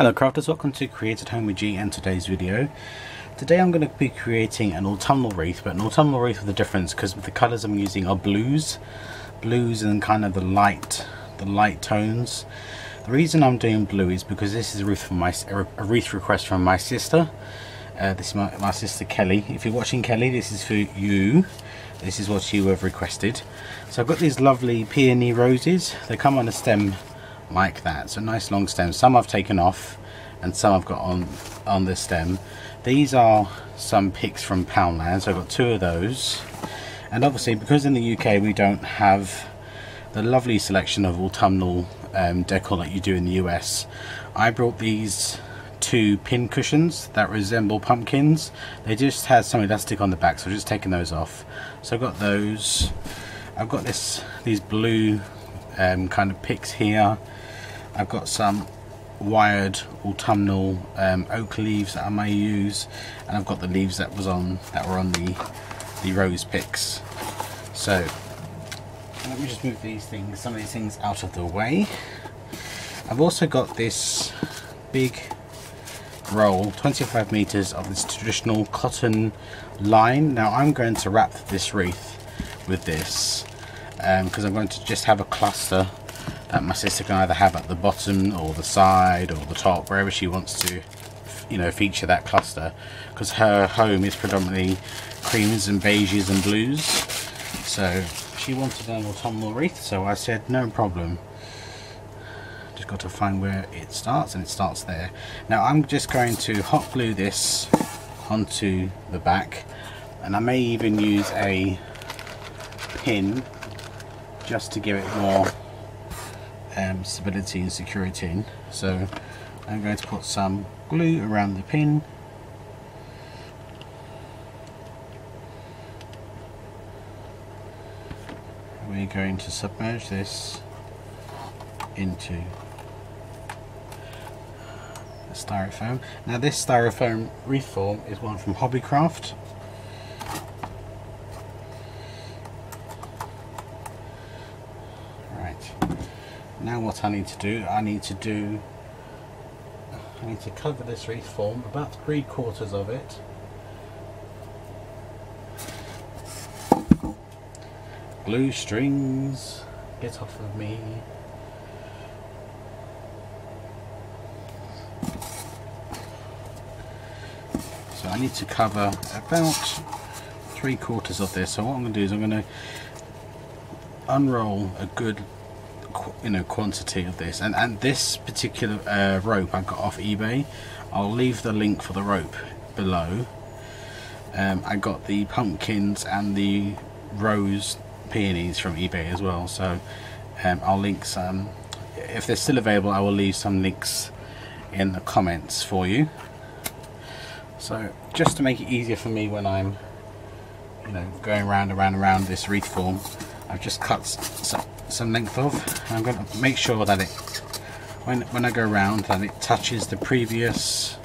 Hello crafters, welcome to Create at Home with G and today's video. Today I'm going to be creating an autumnal wreath, but an autumnal wreath with a difference because the colours I'm using are blues and kind of the light tones. The reason I'm doing blue is because this is a wreath request from my sister. This is my sister Kelly. If you're watching Kelly, this is for you. This is what you have requested. So I've got these lovely peony roses. They come on a stem like that, so nice long stems. Some I've taken off and some I've got on the stem. These are some picks from Poundland, so I've got two of those. And obviously because in the UK we don't have the lovely selection of autumnal decor like you do in the US, I brought these two pin cushions that resemble pumpkins. They just had some elastic on the back, so I've just taken those off. So I've got those. I've got these blue kind of picks here. I've got some wired autumnal oak leaves that I may use, and I've got the leaves that were on the rose picks. So let me just move some of these things out of the way. I've also got this big roll, 25 meters of this traditional cotton line. Now I'm going to wrap this wreath with this because I'm going to just have a cluster that my sister can either have at the bottom or the side or the top, wherever she wants to, you know, feature that cluster, because her home is predominantly creams and beiges and blues. So she wanted an autumnal wreath, so I said no problem. Just got to find where it starts, and it starts there. Now I'm just going to hot glue this onto the back, and I may even use a pin just to give it more stability and security in. So I'm going to put some glue around the pin. We're going to submerge this into the styrofoam. Now this styrofoam wreath form is one from Hobbycraft. Now what I need to cover this wreath form, about 3/4 of it, glue strings, get off of me. So I need to cover about 3/4 of this. So what I'm going to do is I'm going to unroll a good quantity of this, and this particular rope I got off eBay. I'll leave the link for the rope below. I got the pumpkins and the rose peonies from eBay as well, so I'll link some. If they're still available, I will leave some links in the comments for you. So just to make it easier for me when I'm going round and round and round this wreath form, I've just cut some length off, and I'm going to make sure that it, when I go around, that it touches the previous.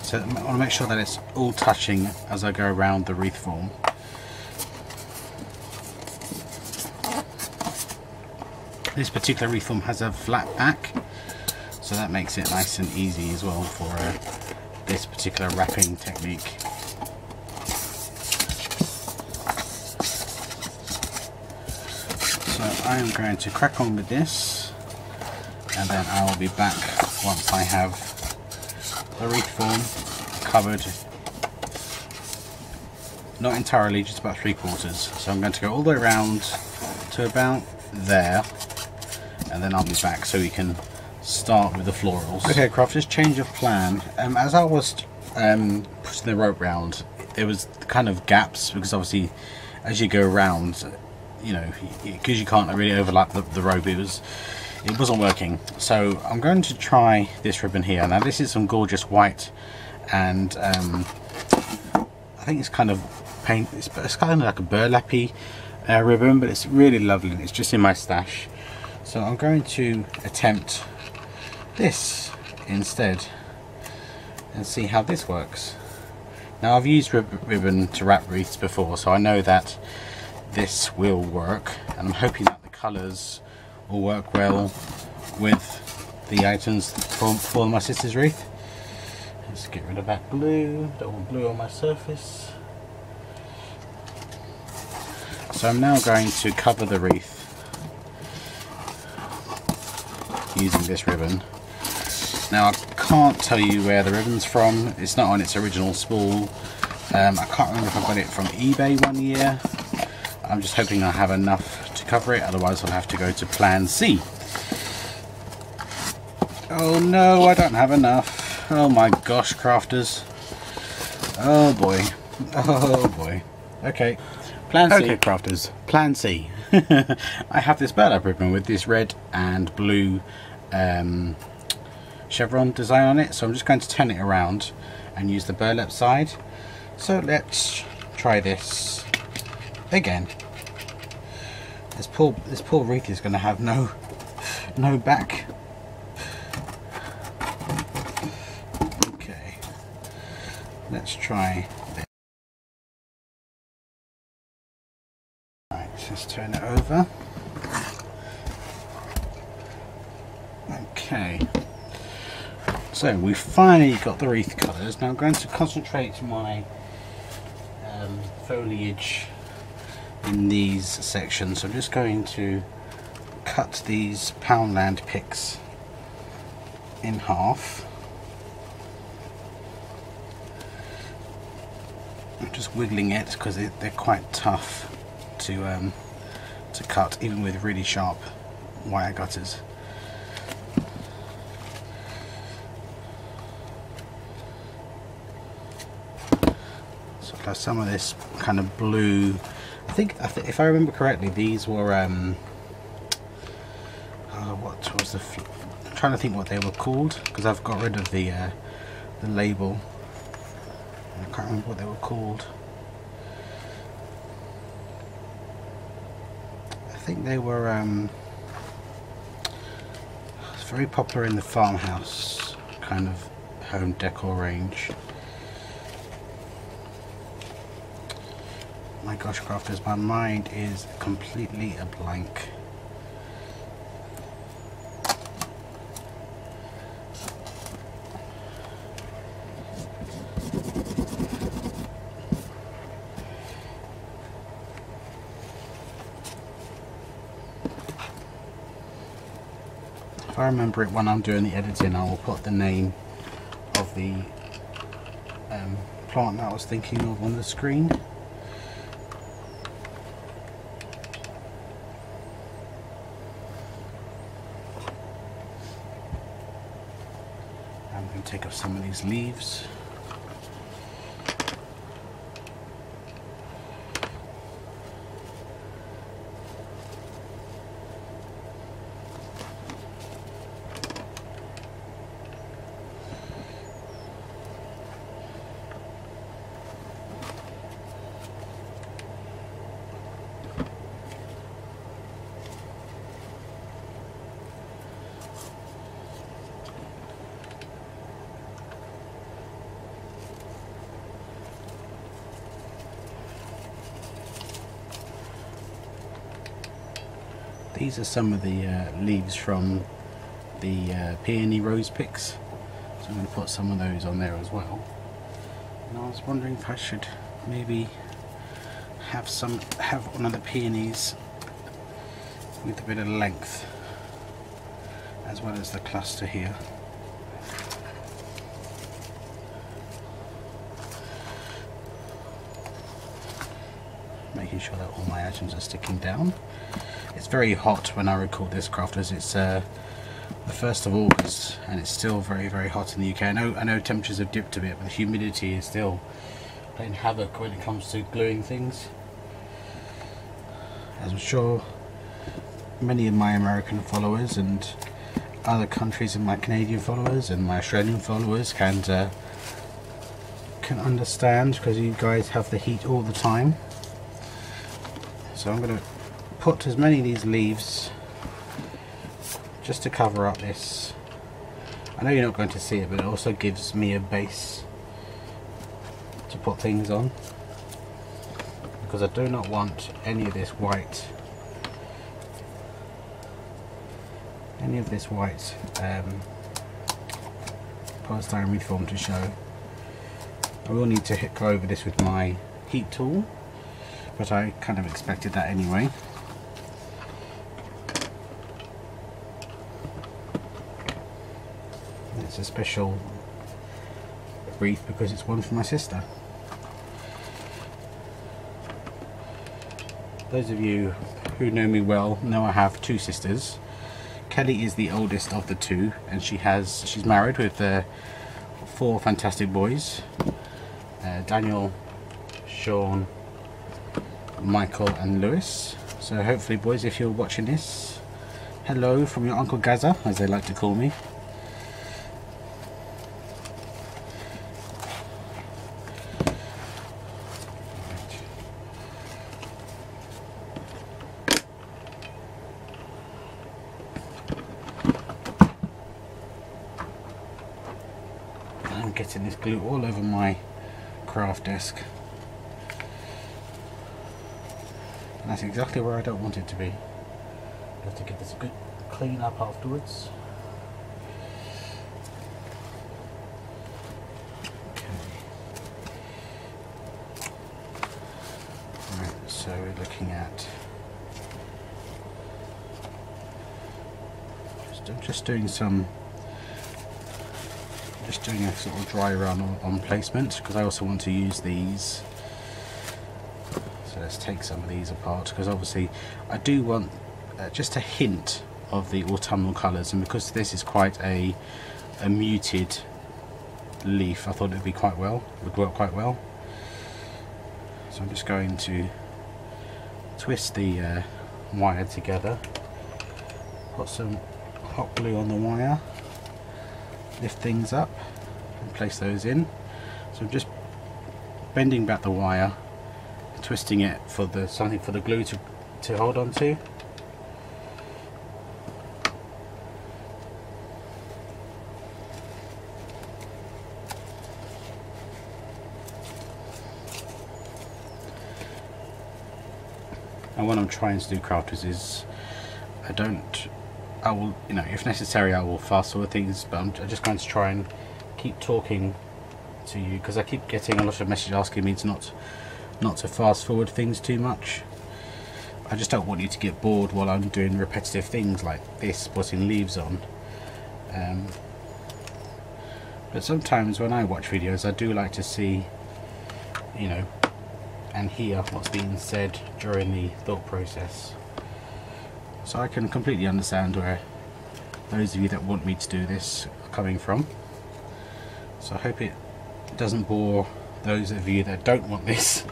So I want to make sure that it's all touching as I go around the wreath form. This particular wreath form has a flat back, so that makes it nice and easy as well for this particular wrapping technique. I am going to crack on with this, and then I will be back once I have the wreath form covered, not entirely, just about 3/4. So I'm going to go all the way around to about there, and then I'll be back so we can start with the florals. Okay crafters, change of plan. As I was pushing the rope round, there was kind of gaps, because obviously as you go around, because you can't really overlap the rope, it wasn't working. So I'm going to try this ribbon here. Now this is some gorgeous white, and I think it's kind of it's kind of like a burlappy ribbon, but it's really lovely, and it's just in my stash. So I'm going to attempt this instead and see how this works. Now I've used ribbon to wrap wreaths before, so I know that this will work, and I'm hoping that the colours will work well with the items for my sister's wreath. Let's get rid of that glue, don't want glue on my surface. So I'm now going to cover the wreath using this ribbon. Now I can't tell you where the ribbon's from, it's not on its original spool. I can't remember if I got it from eBay one year. I'm just hoping I have enough to cover it, otherwise I'll have to go to plan C. Oh no, I don't have enough. Oh my gosh, crafters. Oh boy. Oh boy. Okay. Plan C. Okay, crafters. Plan C. I have this burlap ribbon with this red and blue chevron design on it, so I'm just going to turn it around and use the burlap side. So let's try this again. This poor wreath is going to have no back. Okay, let's try this. Right, let's turn it over. Okay, so we finally got the wreath colours. Now I'm going to concentrate my foliage in these sections. So I'm just going to cut these Poundland picks in half. I'm just wiggling it because they're quite tough to cut, even with really sharp wire cutters. So plus some of this kind of blue. I think if I remember correctly, these were what was I'm trying to think what they were called, because I've got rid of the label. I can't remember what they were called. I think they were it's very popular in the farmhouse kind of home decor range. My gosh, crafters, my mind is completely a blank. If I remember it when I'm doing the editing, I will put the name of the plant that I was thinking of on the screen. I'm going to take off some of these leaves. These are some of the leaves from the peony rose picks, so I'm going to put some of those on there as well. And I was wondering if I should maybe have one of the peonies with a bit of length, as well as the cluster here. Making sure that all my items are sticking down. It's very hot when I record this, crafters. It's the 1st of August and it's still very, very hot in the UK. I know temperatures have dipped a bit, but the humidity is still playing havoc when it comes to gluing things. As I'm sure many of my American followers and other countries and my Canadian followers and my Australian followers can understand, because you guys have the heat all the time. So I'm going to put as many of these leaves just to cover up this. I know you're not going to see it, but it also gives me a base to put things on, because I do not want any of this white any of this white polystyrene wreath form to show. I will need to go over this with my heat tool, but I kind of expected that anyway. It's a special wreath because it's one for my sister. Those of you who know me well know I have two sisters. Kelly is the oldest of the two, and she's married with 4 fantastic boys. Daniel, Sean, Michael and Lewis. So hopefully, boys, if you're watching this, hello from your Uncle Gaza, as they like to call me. I'm getting this glue all over my craft desk, and that's exactly where I don't want it to be. I have to get this a good clean up afterwards. Okay. Right, so we're looking at just doing a sort of dry run on placement, because I also want to use these. So let's take some of these apart, because obviously I do want just a hint of the autumnal colours, and because this is quite a muted leaf, I thought it would work quite well. So I'm just going to twist the wire together, put some hot glue on the wire, lift things up and place those in. So I'm just bending back the wire, twisting it for something for the glue to hold on to. And what I'm trying to do, crafters, is I will, you know, if necessary, I will fast forward things, but I'm just going to try and keep talking to you, because I keep getting a lot of messages asking me to not to fast forward things too much. I just don't want you to get bored while I'm doing repetitive things like this, putting leaves on. But sometimes when I watch videos, I do like to see, you know, and hear what's being said during the thought process. So I can completely understand where those of you that want me to do this are coming from. So I hope it doesn't bore those of you that don't want this.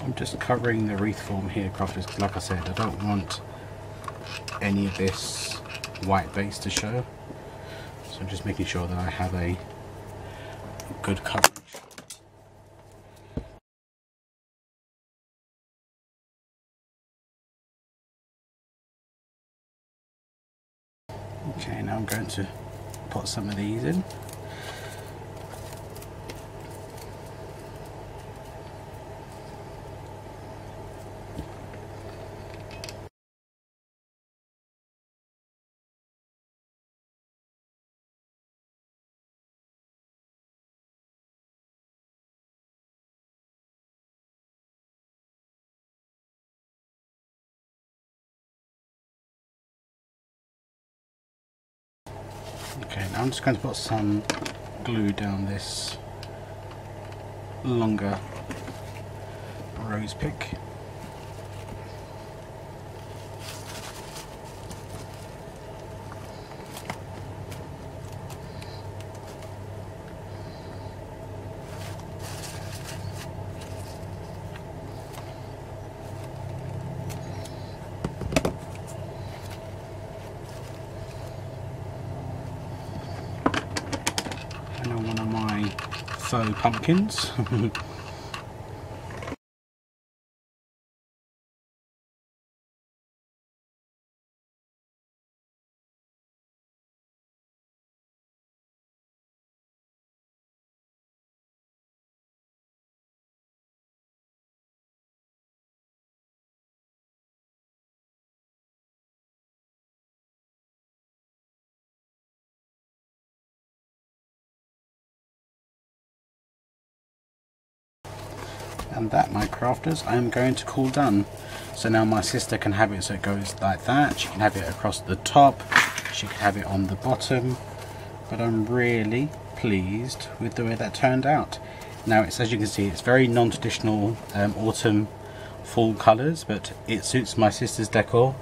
I'm just covering the wreath form here, crafters, because like I said, I don't want any of this white base to show. So I'm just making sure that I have a good coverage. Okay, now I'm going to put some of these in. Okay, now I'm just going to put some glue down this longer rose pick. faux pumpkins. And that, my crafters, I am going to call done. So now my sister can have it so it goes like that. She can have it across the top, she can have it on the bottom, but I'm really pleased with the way that turned out. Now it's, as you can see, it's very non-traditional autumn fall colours, but it suits my sister's decor,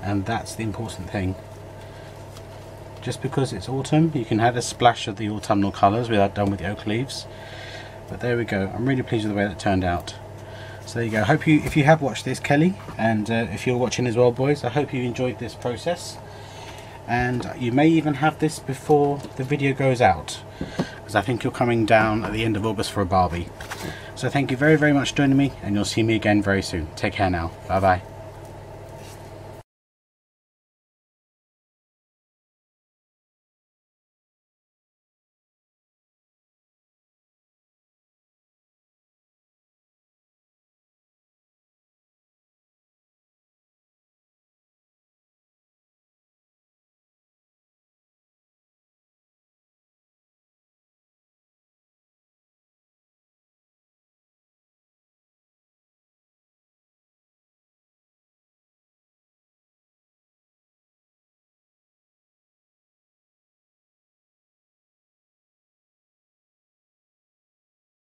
and that's the important thing. Just because it's autumn, you can have a splash of the autumnal colours without done with the oak leaves. But there we go, I'm really pleased with the way that turned out. So there you go. Hope you, if you have watched this, Kelly, and if you're watching as well, boys, I hope you enjoyed this process. And you may even have this before the video goes out, because I think you're coming down at the end of August for a Barbie. So thank you very, very much for joining me, and you'll see me again very soon. Take care now. Bye bye.